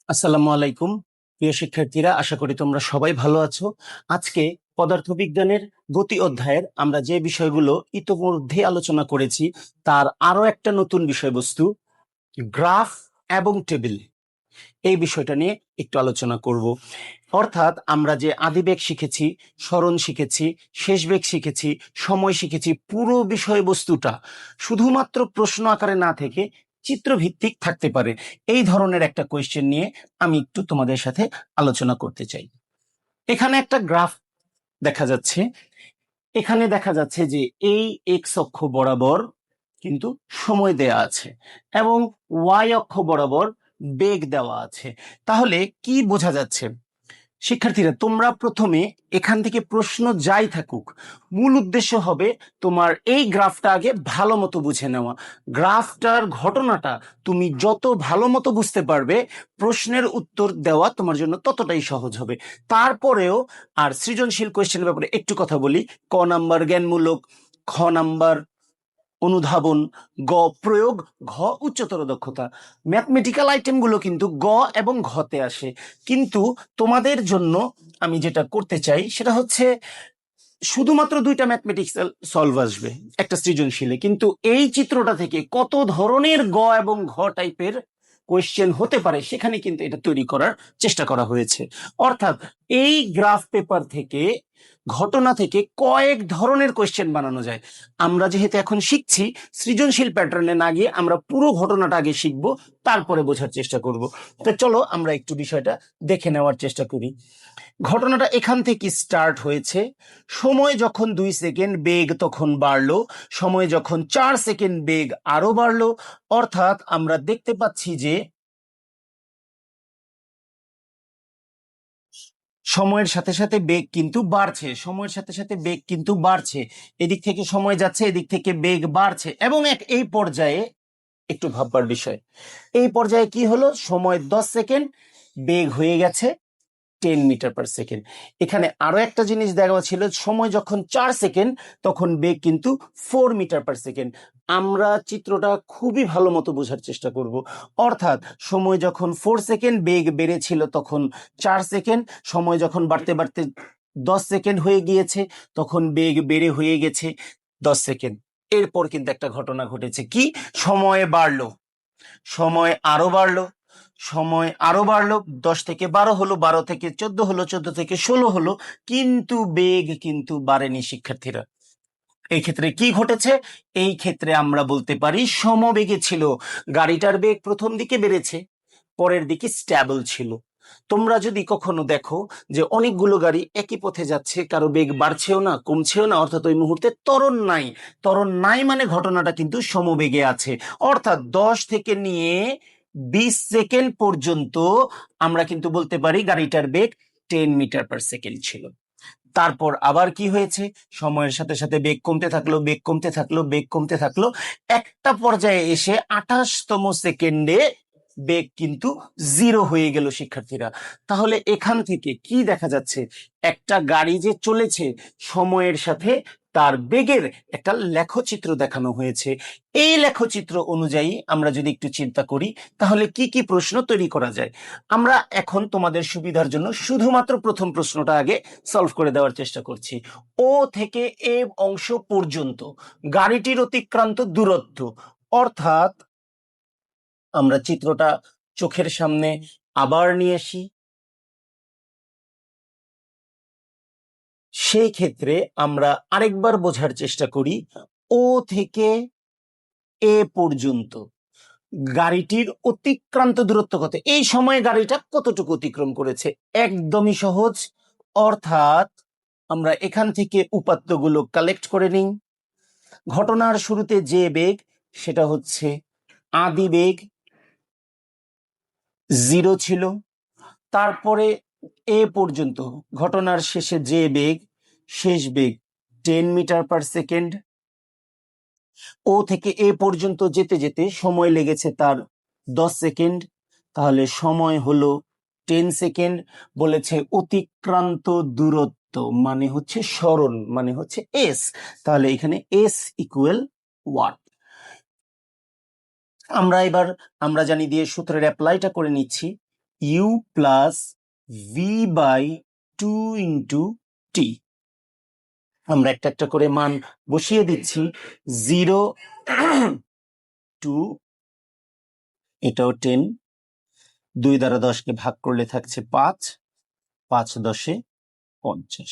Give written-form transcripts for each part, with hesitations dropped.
আসসালামু আলাইকুম। প্রিয় শিক্ষার্থীরা, আশা করি তোমরা সবাই ভালো আছো। আজকে পদার্থবিজ্ঞানের গতি অধ্যায়ের আমরা যে বিষয়গুলো ইতোমধ্যে আলোচনা করেছি তার আরো একটা নতুন বিষয়বস্তু, গ্রাফ এবং টেবিল, এই বিষয়টা নিয়ে একটু আলোচনা করব। অর্থাৎ আমরা যে আদিবেগ শিখেছি, সরণ শিখেছি, শেষ বেগ শিখেছি, সময় শিখেছি, পুরো বিষয়বস্তুটা শুধুমাত্র প্রশ্ন আকারে না থেকে চিত্রভিত্তিক থাকতে পারে, এই ধরনের একটা কোয়েশ্চেন নিয়ে আমি একটু তোমাদের সাথে আলোচনা করতে চাই। এখানে একটা গ্রাফ দেখা যাচ্ছে। এখানে দেখা যাচ্ছে যে এই এক্স অক্ষ বরাবর কিন্তু সময় দেয়া আছে এবং ওয়াই অক্ষ বরাবর বেগ দেওয়া আছে। তাহলে কি বোঝা যাচ্ছে? শিক্ষার্থীরা, তোমরা প্রথমে এখান থেকে প্রশ্ন যাই থাকুক, মূল উদ্দেশ্য হবে তোমার এই গ্রাফটা আগে ভালো মতো বুঝে নেওয়া। গ্রাফটার ঘটনাটা তুমি যত ভালো মতো বুঝতে পারবে, প্রশ্নের উত্তর দেওয়া তোমার জন্য ততটাই সহজ হবে। তারপরেও আর সৃজনশীল কোয়েশ্চেনের ব্যাপারে একটু কথা বলি। ক নাম্বার জ্ঞানমূলক, খ নাম্বার অনুধাবন, গ প্রয়োগ, ঘ উচ্চতর দক্ষতা। ম্যাথমেটিক্যাল আইটেমগুলো কিন্তু গ এবং ঘতে আসে। কিন্তু তোমাদের জন্য আমি যেটা করতে চাই সেটা হচ্ছে শুধুমাত্র দুইটা ম্যাথমেটিক্স সলভ আসবে একটা সৃজনশীলে, কিন্তু এই চিত্রটা থেকে কত ধরনের গ এবং ঘ টাইপের কোয়েশ্চেন হতে পারে সেখানে কিন্তু এটা তৈরি করার চেষ্টা করা হয়েছে। অর্থাৎ এই গ্রাফ পেপার থেকে, ঘটনা থেকে কয়েক ধরনের কোয়েশ্চেন বানানো যায়। আমরা যেহেতু এখন শিখছি, সৃজনশীল প্যাটার্নে না গিয়ে আমরা পুরো ঘটনাটা আগে শিখবো, তারপরে বোঝার চেষ্টা করব। তো চলো আমরা একটু বিষয়টা দেখে নেওয়ার চেষ্টা করি। ঘটনাটা এখান থেকে স্টার্ট হয়েছে। সময় যখন 2 সেকেন্ড, বেগ তখন বাড়লো। সময় যখন 4 সেকেন্ড, বেগ আরো বাড়লো। অর্থাৎ আমরা দেখতে পাচ্ছি যে সময়ের সাথে সাথে বেগ কিন্তু বাড়ছে, সময়ের সাথে সাথে বেগ কিন্তু বাড়ছে। এদিক থেকে সময় যাচ্ছে, এদিক থেকে বেগ বাড়ছে এবং এই পর্যায়ে একটু ভাববার বিষয়, এই পর্যায়ে কি হলো? সময় 10 সেকেন্ড, বেগ হয়ে গেছে 10 মিটার পার সেকেন্ড। এখানে আরো একটা জিনিস দেখা ছিল, সময় যখন 4 সেকেন্ড তখন বেগ কিন্তু 4 মিটার পার সেকেন্ড। আমরা চিত্রটা খুবই ভালো মতো বোঝার চেষ্টা করব। অর্থাৎ সময় যখন 4 সেকেন্ড, বেগ বেড়েছিল তখন 4 সেকেন্ড। সময় যখন বাড়তে বাড়তে 10 সেকেন্ড হয়ে গিয়েছে, তখন বেগ বেড়ে হয়ে গেছে 10 সেকেন্ড। এরপর কিন্তু একটা ঘটনা ঘটেছে, কি? সময় বাড়লো, সময় আরো বাড়লো, সময় আরো বাড়লো, 10 থেকে 12 হলো, 12 থেকে 14 হলো, 14 থেকে 16 হলো, কিন্তু বেগ কিন্তু বাড়েনি। শিক্ষার্থীরা, এই ক্ষেত্রে কি ঘটেছে? এই ক্ষেত্রে আমরা বলতে পারি সমবেগে ছিল। গাড়িটার বেগ প্রথম দিকে বেড়েছে, পরের দিকে স্ট্যাবল ছিল। তোমরা যদি কখনো দেখো যে অনেকগুলো গাড়ি একই পথে যাচ্ছে, কারো বেগ বাড়ছেও না কমছেও না, অর্থাৎ ওই মুহূর্তে ত্বরণ নাই। ত্বরণ নাই মানে ঘটনাটা কিন্তু সমবেগে আছে। অর্থাৎ 10 থেকে নিয়ে 20 সেকেন্ড পর্যন্ত আমরা কিন্তু বলতে পারি গাড়িটার বেগ 10 মিটার পার সেকেন্ড ছিল। তারপর আবার কি হয়েছে? সময়ের সাথে সাথে বেগ কমতে থাকলো, বেগ কমতে থাকলো, বেগ কমতে থাকলো। একটা পর্যায়ে এসে 28তম সেকেন্ডে বেগ কিন্তু 0 হয়ে গেল। শিক্ষার্থীরা, তাহলে এখান থেকে কি দেখা যাচ্ছে? একটা গাড়ি যে চলেছে, সময়ের সাথে তার বেগের একটা লেখচিত্র দেখানো হয়েছে। এই লেখচিত্র অনুযায়ী আমরা যদি একটু চিন্তা করি, তাহলে কি কি প্রশ্ন তৈরি করা যায়? আমরা এখন তোমাদের সুবিধার জন্য শুধুমাত্র প্রথম প্রশ্নটা আগে সলভ করে দেওয়ার চেষ্টা করছি। ও থেকে এ অংশ পর্যন্ত গাড়িটির অতিক্রান্ত দূরত্ব, অর্থাৎ আমরা চিত্রটা চোখের সামনে আবার নিয়ে আসি। সেই ক্ষেত্রে আমরা আরেকবার বোঝার চেষ্টা করি, ও থেকে এ পর্যন্ত গাড়িটির অতিক্রান্ত দূরত্ব কত, এই সময়ে গাড়িটা কতটুকু অতিক্রম করেছে। একদমই সহজ। অর্থাৎ আমরা এখান থেকে উপাত্তগুলো কালেক্ট করে নিই। ঘটনার শুরুতে যে বেগ, সেটা হচ্ছে আদি বেগ 0 ছিল। তারপরে এ পর্যন্ত ঘটনার শেষে যে বেগ, শেষ বেগ 10 মিটার পার সেকেন্ড। ও থেকে এ পর্যন্ত যেতে যেতে সময় লেগেছে তার 10 সেকেন্ড। তাহলে সময় হলো 10 সেকেন্ড। বলেছে অতিক্রান্ত দূরত্ব মানে হচ্ছে সরণ, মানে হচ্ছে এস। তাহলে এখানে এস ইকুয়াল ওয়াট। আমরা এবার আমরা জানি দিয়ে সূত্রের অ্যাপ্লাইটা করে নিচ্ছি। U plus V by 2 into T. আমরা একটা একটা করে মান বসিয়ে দিচ্ছি। 0 2, এটাও 10, 2 দ্বারা 10কে ভাগ করলে থাকছে 5, 5 10 50।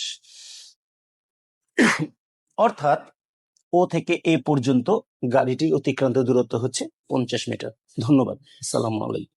অর্থাৎ ও থেকে এ পর্যন্ত গাড়িটি অতিক্রান্ত দূরত্ব হচ্ছে 50 মিটার। ধন্যবাদ। আসসালামু আলাইকুম।